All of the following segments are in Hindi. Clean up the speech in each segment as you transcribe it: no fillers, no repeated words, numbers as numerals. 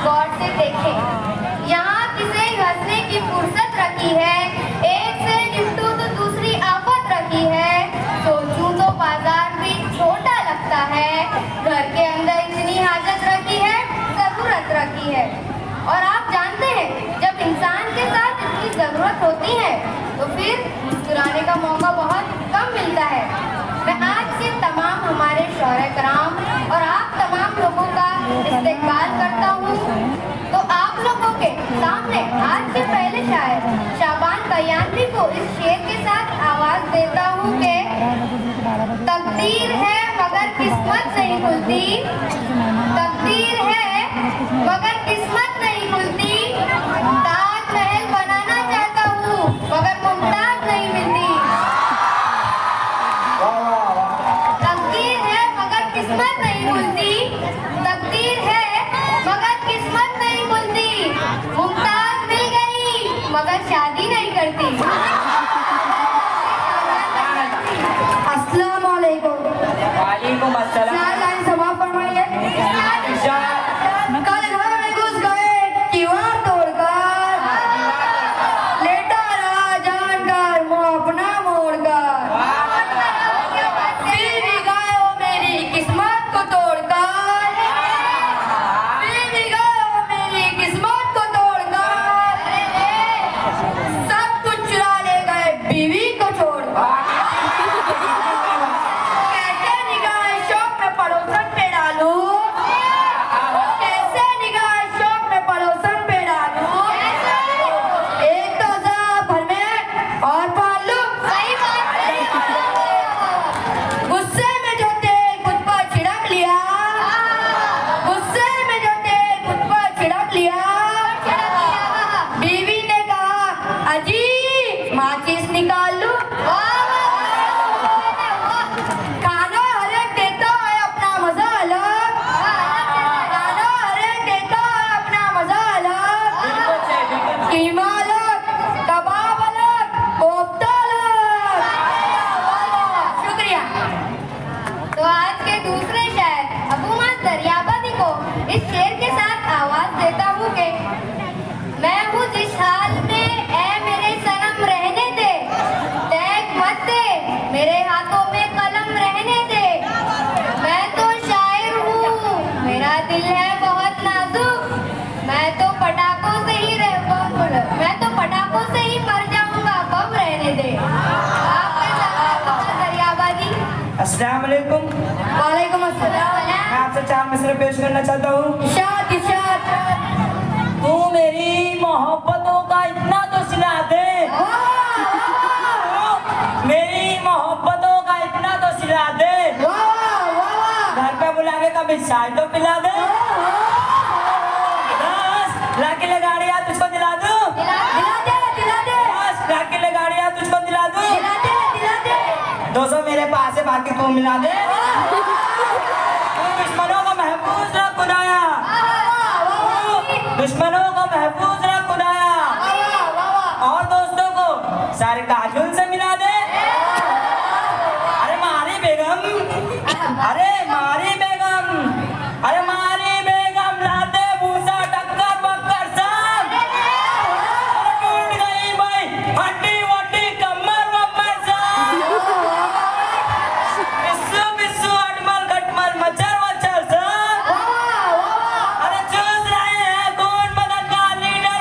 गौर से देखें। यहाँ किसे हंसने की फुर्सत रखी है, एक से निपटूं तो दूसरी आफत रखी है। सोचूं तो बाजार भी छोटा लगता है, घर के अंदर इतनी हाजत रखी है, जरूरत रखी है। और आप जानते हैं, जब इंसान के साथ इतनी जरूरत होती है तो फिर मुस्कुराने का मौका बहुत कम मिलता है। मैं आज के तमाम हमारे शौहरे कराम और आप तमाम लोगों का इस्तेक़बाल करता हूँ। तो आप लोगों के सामने आज के पहले शायर शाबान बयानी को इस शेर के साथ आवाज देता हूँ कि तकदीर है मगर किस्मत नहीं खुलती, तकदीर है मगर किस्मत नहीं खुलती। ताजमहल बनाना चाहता हूँ मगर मुमताज नहीं मिलती। तकदीर है मगर किस्मत नहीं खुलती, तकदीर है मगर किस्मत नहीं खुलती। मुमताज मिल गई मगर शादी नहीं करती। अस्सलाम वालेकुम। वालेकुम अस्सलाम। चार लाइन समाप्त फरमाइए। कल घर में घुस गए दीवार तोड़कर, लेटा रहा जानकर मुँह अपना मोड़कर। फिर भी गए हो मेरी किस्मत को तोड़कर, फिर भी गए हो मेरी किस्मत को तोड़कर। सब कुछ चुरा ले गए बीवी को छोड़कर। कैसे निगाह शौक में पड़ोसन पे डालूं, कैसे निगाह शौक में पड़ोसन पे डालूं। एक तो ज़रा भर में और पाल लूं। सही बात है। गुस्से में जो तेल खुद पर छिड़क लिया, गुस्से में जो तेल खुद पर छिड़क लिया। बीवी ने कहा अजी माचिस निकाल लूं। खाना हर एक देता है अपना मजा अलग, खाना हर एक देता है अपना मजा अलग। कीमा अलग, कबाब अलग, कोफ्ता अलग। शुक्रिया। तो आज के दूसरे शायर अबू मास दरियाबादी को इस शेर के साथ आवाज देता हूँ कि मैं हूँ जिस हाल में ऐ मेरे सनम रहने दे, तैक मत दे मेरे हाथों में कलम रहने दे। मैं तो शायर हूँ मेरा दिल है बहुत नाजुक, मैं तो पटाखों से ही मर जाऊंगा, बम रहने दे। आपके साथ दरियाबादी। अस्सलाम वालेकुम। वालेकुम अस्सलाम। मैं आपसे चार मसले पेश करना चाहता हूँ। इरशाद इरशाद। तू मेरी मोहब्बतों का इतना तो सिला दे, मेरी मोहब्बतों का इतना तो सिला दे। घर पे बुला के कभी चाय तो पिला दे। 10 लाख की गाड़ियाँ तुझको दिला दूँ, दिला दे 10 लाख की गाड़ियाँ तुझको दिला दूँ। दिला दे। 200 मेरे पास है बाकी तू मिला दे। तू दुश्मनों को महफूज रख खुदाया, दुश्मनों को महफूज रख खुदाया। और दोस्तों को सारे काजुल से मिला दे। अरे मारी बेगम, अरे मारी बेगम, अरे मारी बेगम लाते भूसा टक्कर बक्कर सब। अरे टूट गई भाई हड्डी वड्डी कमर वमर सब। बिस्सू बिस्सू अटमल खटमल मचर वचर सब। अरे चूस रहे हैं खून मदद का लीडर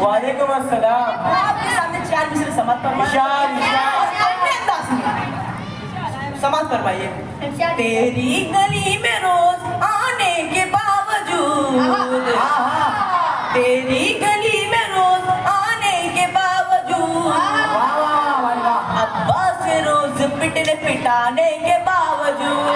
वालेकुम अस्सलाम। आपके सामने 4 मिसरे समाप्त फरमाइए। इरशाद, इरशाद। और अपने अंदाज में समाप्त फरमाइए। इरशाद। तेरी गली में रोज आने के बावजूद, तेरी गली में रोज आने के बावजूद, वाह वाह वाह वाह। अब्बा से रोज पिटाने के बावजूद,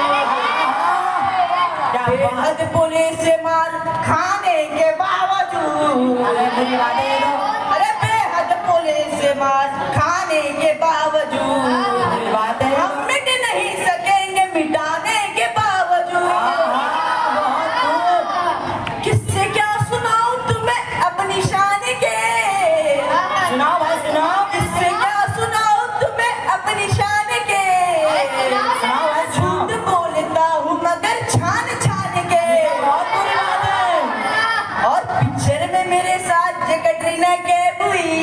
क्या बात। बेहद पुलिस से मार खाने के बावजूद, अरे मेरी बातें ले लो। अरे बेहद पुलिस से मार खाने के बावजूद, मेरी बातें ले लो। हम मिट नहीं सकेंगे मिटाने के बावजूद। किससे क्या सुनाऊं तुम्हें अपनी शान के, सुनाओ भाई सुनाओ। किससे क्या सुनाऊं तुम्हें अपनी शान के, सुनाओ भाई सुनाओ। झूठ बोलता हूँ मगर छान छान के, बहुत बुरी बात है। और पिक्चर में मेरे साथ जो कटरीना कैफ हुई,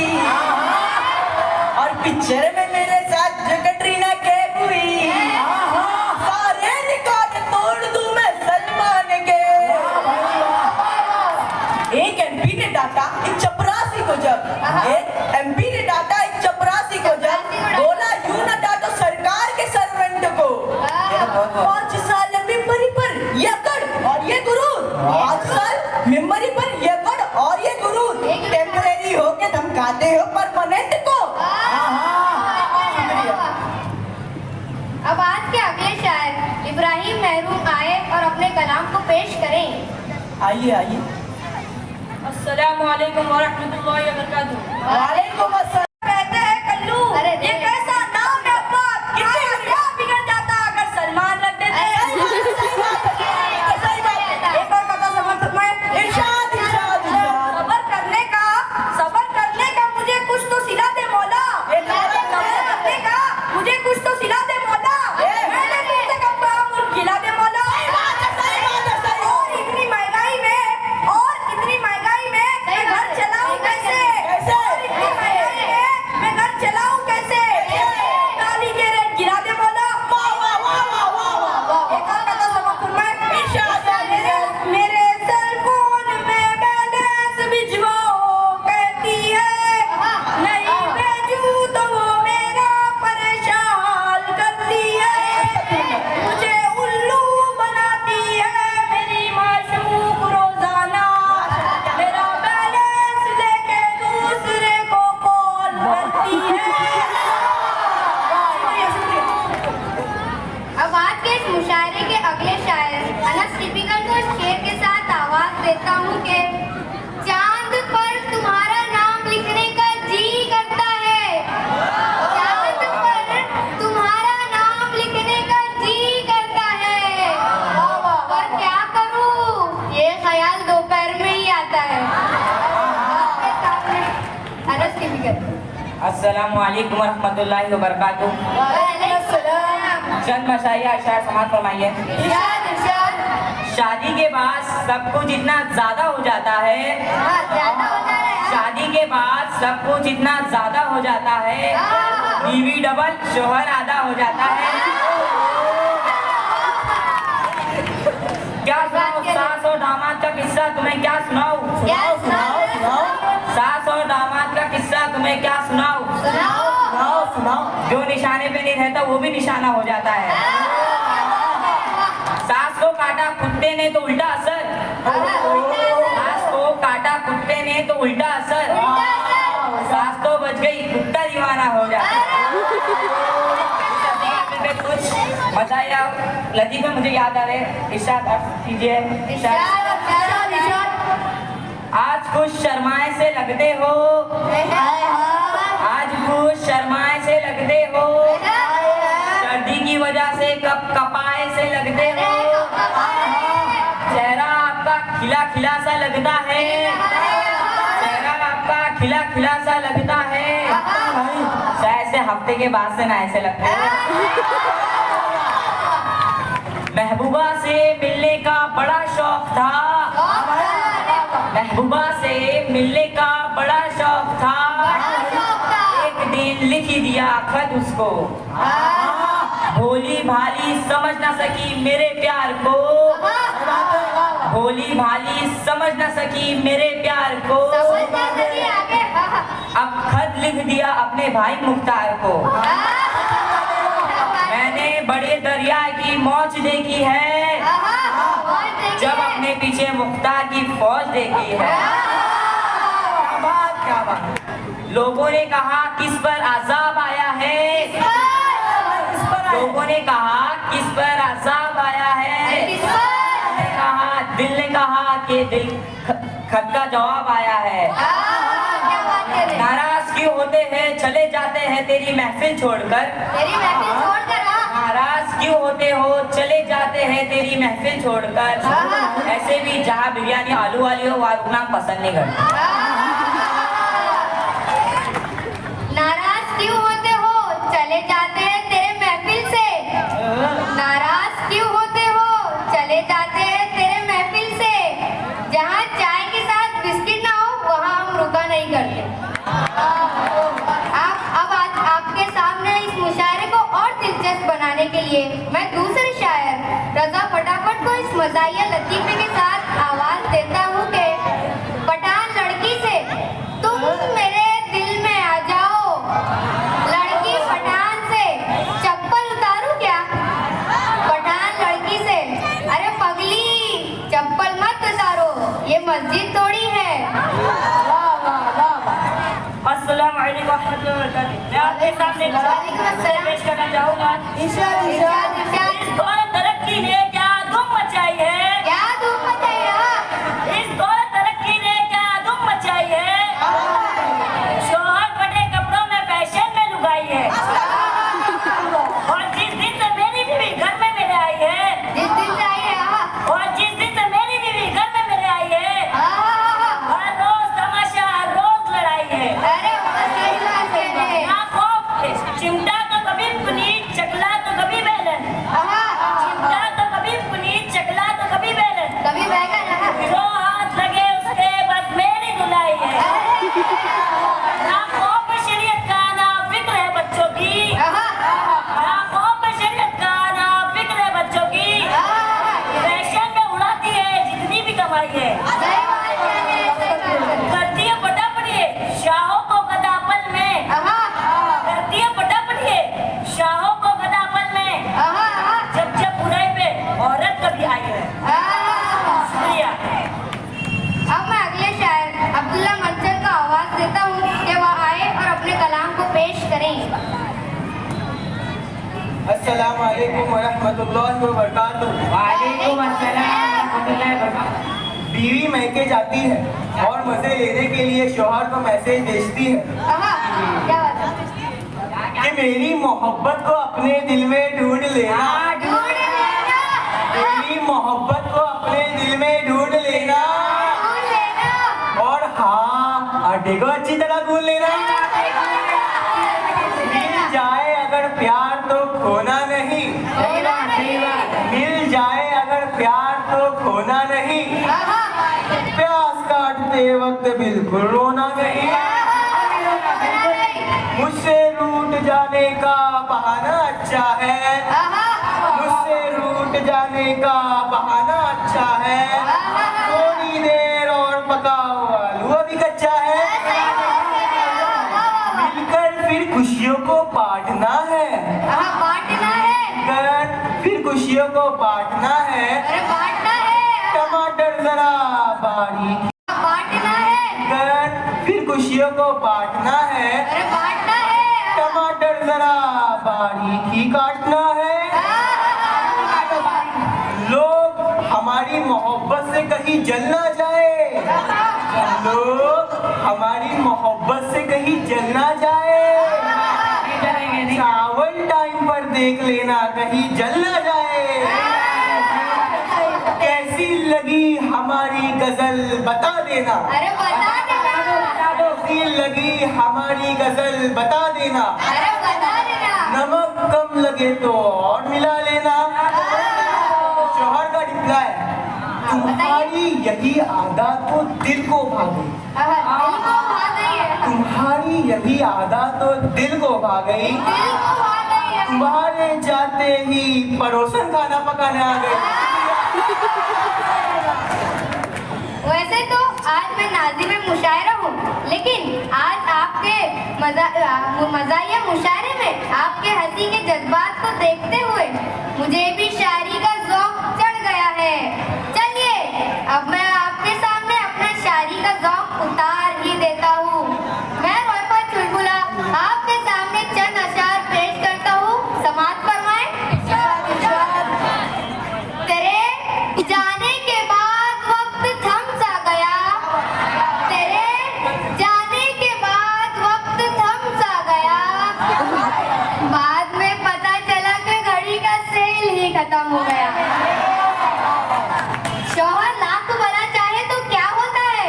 और पिक्चर में मेरे साथ जो कटरीना कैफ हुई, सारे रिकॉर्ड तोड़ दूं मैं सलमान के। एक एमपी ने डांटा एक चपरासी को, जब एक एमपी ने डांटा एक चपरासी को, जब बोला यूं ना डांटो सरकार के सर्वेंट को। 5 साल मेमोरी पर ये अकड़ और ये गुरूर, 5 साल मेमोरी पर ये अकड़ और ये गुरूर, टेम्परेरी होके धमकाते हो परमानेंट को। अब आज के अगले शायर इब्राहिम महरूम आए और अपने कलाम को पेश करें। आइए आइए। अस्सलामु अलैकुम व रहमतुल्लाहि व बरकातुहू। वालेकुम अस्सलाम। कहते हैं कल्लू, अरे ये कैसा नाम है अब्बा, क्या बिगड़ जाता अगर सलमान रख देते। एक और कथा समझ मैं इरशाद, इरशाद, इरशाद। सबर करने का मुझे कुछ तो सिला दे मौला, सबर करने का मुझे कुछ तो सिला दे मौला, मैंने तुमसे कब कहा मुझे खिला दे मौला। और इतनी महंगाई में मैं घर चलाऊं कैसे, और इतनी महंगाई में मैं घर चलाऊं कैसे, गाली के रेट गिरा दे मौला। एक और कथा समझ मैं मेरे सेल फोन में बैलेंस भिजवाओ कहती है, नहीं भेजूं तो वो मेरा परेशान करती है, मुझे उल्लू बनाती है मेरी माशूक रोजाना, मेरा बैलेंस लेके दूसरे को कॉल करती है। अब आज के इस मुशायरे के अगले शायर अनस टिपिकल को इस शेर के साथ आवाज देता हूँ कि चांद पर तुम्हारा नाम लिखने का जी करता है, चांद पर तुम्हारा नाम लिखने का जी करता है, पर क्या करूँ ये ख्याल दोपहर में ही आता है। आपके सामने अनस टिपिकल। अस्सलामु अलैकुम व रहमतुल्लाहि व बरकातुहू। चंद मशाइया अशार समाप्त फरमाइए। इरशाद, इरशाद। शादी के बाद सब कुछ इतना ज्यादा हो जाता है, ज्यादा होता है। शादी के बाद सब कुछ इतना ज्यादा हो जाता है, बीवी डबल शोहर आधा हो जाता है। क्या सुनाऊं सास और दामाद का किस्सा तुम्हें क्या सुनाऊं, क्या सुनाओ? सास और दामाद का किस्सा तुम्हें क्या सुनाऊं, सुनाओ सुनाओ। जो निशाने पे नहीं रहता वो भी निशाना हो जाता है। सास को काटा कुत्ते ने तो उल्टा असर, सास को काटा कुत्ते ने तो उल्टा असर, सास तो बच गई कुत्ता दीवाना हो जाता है। कुछ बताइए आप लतीफे मुझे याद आ रहे, इरशाद कीजिए। आज कुछ शर्माए से लगते हो, आज कुछ शर्माए से लगते हो, सर्दी की वजह से कप कपाए से लगते हो, चेहरा आपका खिला खिला सा लगता है, चेहरा आपका खिला खिला सा लगता है, शायद से हफ्ते के बाद से ना ऐसे लगते हो। महबूबा से मिलने का बड़ा शौक था, महबूबा से मिलने का बड़ा शौक था, एक दिन लिख ही दिया खत उसको, भोली भाली समझ ना सकी मेरे प्यार को, भोली भाली समझ ना सकी मेरे प्यार को, समझ ना सकी आगे अब खत लिख दिया अपने भाई मुख्तार को। मैंने बड़े दरिया की मौज देखी है, जब अपने पीछे मुख्तार की फौज देखी है। क्या बात। लोगों ने कहा किस पर अजाब आया है, लोगों ने कहा किस पर अजाब आया है। दिल ने कहा कि दिल खत का जवाब आया है। नाराज क्यों होते हैं चले जाते हैं तेरी महफिल छोड़कर, नाराज क्यों होते हो चले जाते हैं तेरी महफिल छोड़कर। ऐसे भी जहाँ बिरयानी आलू वाली हो वहाँ रुकना पसंद नहीं करता। नाराज क्यों होते हो चले जाते हैं तेरे महफिल से, नाराज क्यों होते हो चले जाते हैं तेरे महफिल से। जहाँ चाय के साथ बिस्किट ना हो वहाँ हम रुका नहीं करते। अब आज आपके सामने इस मुशायरे को और दिलचस्प बनाने के लिए मैं दूसरे शायर रजा फटाफट को इस मज़ाहिया लतीफ़े के साथ आवाज़ देता हूँ कि पठान लड़की से तुम मेरे दिल में आ जाओ, लड़की पठान से चप्पल उतारूं क्या, पठान लड़की से अरे पगली चप्पल मत उतारो ये मस्जिद थोड़ी है। अस्सलाम वालेकुम रहमतुल्लाहि व बरकातहू। मैं आपके सामने वालेकुम अस्सलाम। पेश करना चाहूँगा। इरशाद इरशाद। इस दौर तरक्की ने क्या धूम मचाई है, क्या धूम मचाई है, इस दौर तरक्की ने क्या धूम मचाई है। शोहर बड़े कपड़ों में फैशन में लुगाई है, और जिस दिन से मेरी बीवी घर में मेरे आई है, जिस दिन से आई है और जिस दिन से मेरी बीवी घर में मेरे आई है, हर रोज तमाशा हर रोज लड़ाई है। अरे सही बात है। ना खौफ चिमटा तो कभी पुनीत चकला तो कभी बेलन, चिमटा तो कभी पुनीत चकला तो कभी बेलन, कभी बैगन जो हाथ लगे उसके बस मेरी धुलाई है। ना खौफ शरीयत का ना फिक्र है बच्चों की, ना खौफ शरीयत का ना फिक्र है बच्चों की। फैशन में उड़ाती है जितनी भी कमाई है, करती है फटाफट ये शाहों को गदापल में, करती है फटाफट ये शाहों को गदापल में। जब जब बुराई पे औरत कभी आई है। शुक्रिया। अब मैं अगले शायर अब्दुल्ला मंचल का आवाज देता हूँ कि वह आए और अपने कलाम को पेश करें। अस्सलाम वालेकुम व रहमतुल्लाहि व बरकातहू। वालेकुम अस्सलाम रहमतुल्लाहि व बरकातहू। बीवी मैके जाती है और मजे लेने के लिए शौहर को मैसेज भेजती है क्या बात है? कि मेरी मोहब्बत को अपने दिल में ढूंढ लेना, ढूंढ लेना, मेरी मोहब्बत को अपने दिल में ढूंढ लेना, ढूंढ लेना। और हाँ आटे को अच्छी तरह गूंथ लेना। मिल जाए अगर प्यार तो खोना नहीं, मिल जाए अगर प्यार तो खोना नहीं, प्यास काटते वक्त बिल्कुल रोना नहीं। मुझसे रूठ जाने का बहाना अच्छा है, मुझसे रूठ जाने का बहाना अच्छा है। थोड़ी देर और पकाओ आलू अभी कच्चा है। मिलकर फिर खुशियों को बांटना है, बांटना है, मिलकर फिर खुशियों को बांटना है। अरे बांटना है, टमाटर जरा बारीक बांटना है, कर फिर खुशियों को बांटना है। अरे बांटना है। टमाटर जरा बारीक ही काटना है। लोग हमारी मोहब्बत से कहीं जल ना जाए, लोग हमारी मोहब्बत से कहीं जल ना जाए। चावल टाइम पर देख लेना कहीं जल ना जाए। कैसी लगी हमारी गजल बता देना, अरे बता देना, कैसी लगी हमारी गजल बता देना। अरे बता देना। नमक कम लगे तो और मिला लेना। शौहर का रिप्लाई, तुम्हारी यही आदत तो दिल को भागी, दिल को भा गई है, तुम्हारी यही आदत तो दिल को भा गई। दिल को भा गई है। तुम्हारे जाते ही पड़ोसन खाना पकाने आ गई। वैसे तो आज मैं नाज़िम मुशायरा हूँ, लेकिन आज आपके मज़ाहिया मुशायरे में आपके हंसी के जज्बात को देखते हुए मुझे भी शायरी का ज़ौक़ चढ़ गया है। चलिए अब मैं आपके सामने अपना शायरी का ज़ौक़ उतार ही देता हूँ। मैं रोयपा चुलबुला आपके सामने चंद अशार पेश करता हूँ, समाअत फरमाएं। तेरे जाने के बाद वक्त थम सा गया, तेरे जाने के बाद वक्त थम सा गया, बाद में पता चला कि घड़ी का सेल ही खत्म हो गया। शौहर लाख भला चाहे तो क्या होता है?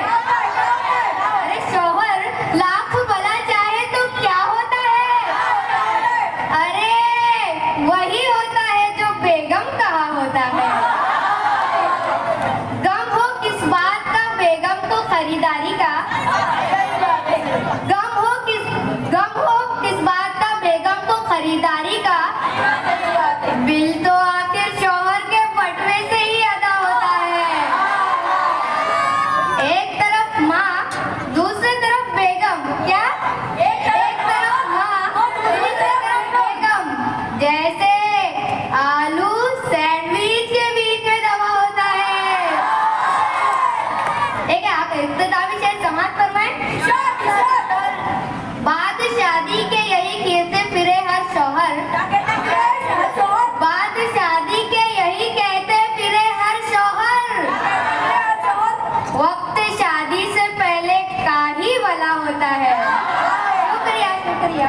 अरे शौहर लाख भला चाहे तो क्या होता है? अरे वही होता है जो बेगम कहा होता है। गम हो किस बात का बेगम को खरीदारी का, गम हो किस बात का बेगम को खरीदारी का, बिल तो आखिर शौहर के बटवे से ही अदा होता है। एक तरफ माँ दूसरी तरफ बेगम, क्या एक तरफ माँ दूसरी तरफ बेगम, जैसे आलू सैंडविच के बीच में दबा होता है। एक आप इब्तिदाई शेर समाअत फरमाएं। बाद शादी के यही कहते फिरे हर शौहर, बाद शादी के यही कहते फिरे हर शौहर, वक्त शादी से पहले का ही भला होता है। शुक्रिया शुक्रिया।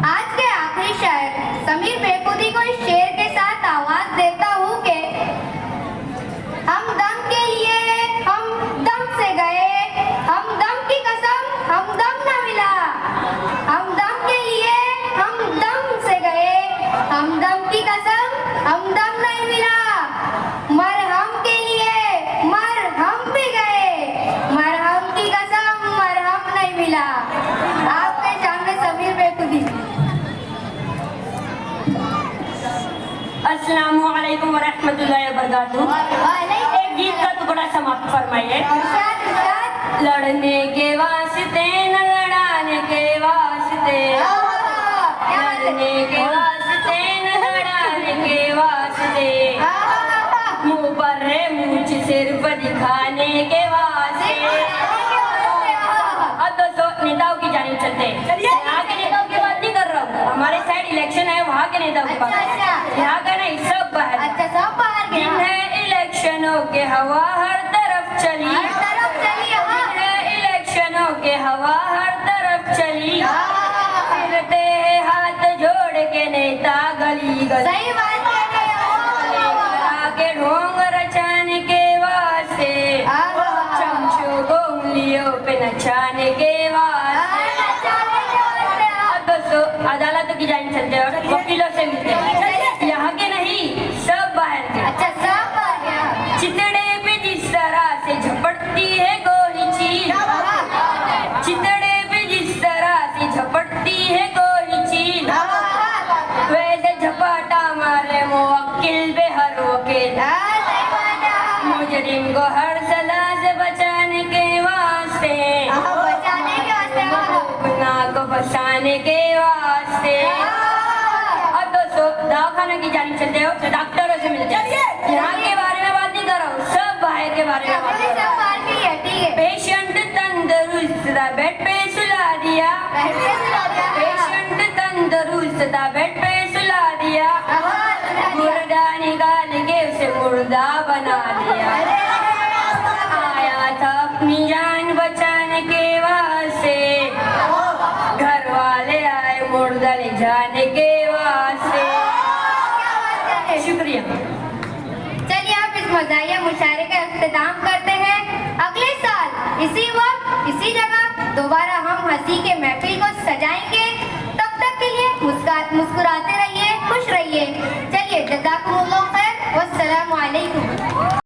आज के आखिरी शायर समीर बेखुदी को इस शेर के साथ आवाज देता हूँ कि हम दम के लिए हम दम से गए, हम दम की कसम हम दम न मिला, हम दम के लिए हम दम से गए, हम दम की कसम हम दम नहीं मिला, मरहम के लिए मरहम भी गए, मरहम की कसम मरहम नहीं मिला। आपके सामने समीर बेखुदी। अस्सलामु अलैकुम वरहमतुल्लाहि वबरकातुहू। एक गीत का टुकड़ा समाप्त फरमाइए। इरशाद इरशाद। लड़ने के वास्ते न लड़ाने के वास्ते, लड़ने के वास्ते न लड़ाने के वास्ते, मुंह पर है मूंछ सिर्फ दिखाने के वास्ते। अब दोस्तों नेताओं की जानिब चलते हैं। यहाँ के नेताओं की बात नहीं कर रहा हूँ, हमारे साइड इलेक्शन है वहाँ के नेताओं की बात। यहाँ का नहीं सब बाहर। अच्छा सब बाहर गए। इन्हें इलेक्शनों के हवा हर तरफ चली, हर तरफ चली। इन्हें इलेक्शनों के हवा हर तरफ चली, फिरते हैं हाथ जोड़ के नेता गली गली, सही बात है। के ढोंग रचाने के वास्ते, चमचों को उंगलियों पे नचाने के वास्ते। अब दोस्तों अदालतों की जानिब चलते हैं और वकीलों से मिलते हैं। यहाँ के नहीं सब बाहर के। अच्छा सब बाहर गया। चितड़े पे जिस तरह से झपटती है कोई चीज, चितड़े पे जिस तरह से झपटती है कोई चीज, वैसे झपाटा मारे मुवक्किल पे हर वकील, मुजरिम को हर सलाह से बचाने के वास्ते, बचाने के वास्ते गुनाह को बचाने के वास्ते। अब दोस्तों दवाखाना की जानिब चलते हो तो डॉक्टरों से मिलते हैं। यहाँ के बारे में बात नहीं कर रहा हूँ, सब बाहर के बारे में बात कर रहा हूँ। सब बाहर की है, ठीक है। पेशेंट तंदुरुस्त था बेड पे सुला दिया, पेशेंट तंदुरुस्त था बेड पे सुला दिया, मुर्दा निकाल के उसे मुर्दा बना दिया। आया था अपनी जान बचाने के वास्ते, घर वाले आए मुर्दा ले जाने के वास्ते। शुक्रिया। चलिए आप इस मज़ाहिया मुशायरे का इख्तिताम करते हैं। अगले साल इसी वक्त इसी जगह दोबारा हम हंसी के महफिल को सजाएंगे। तब तक के लिए मुस्कुराते रहिए, खुश रहिए।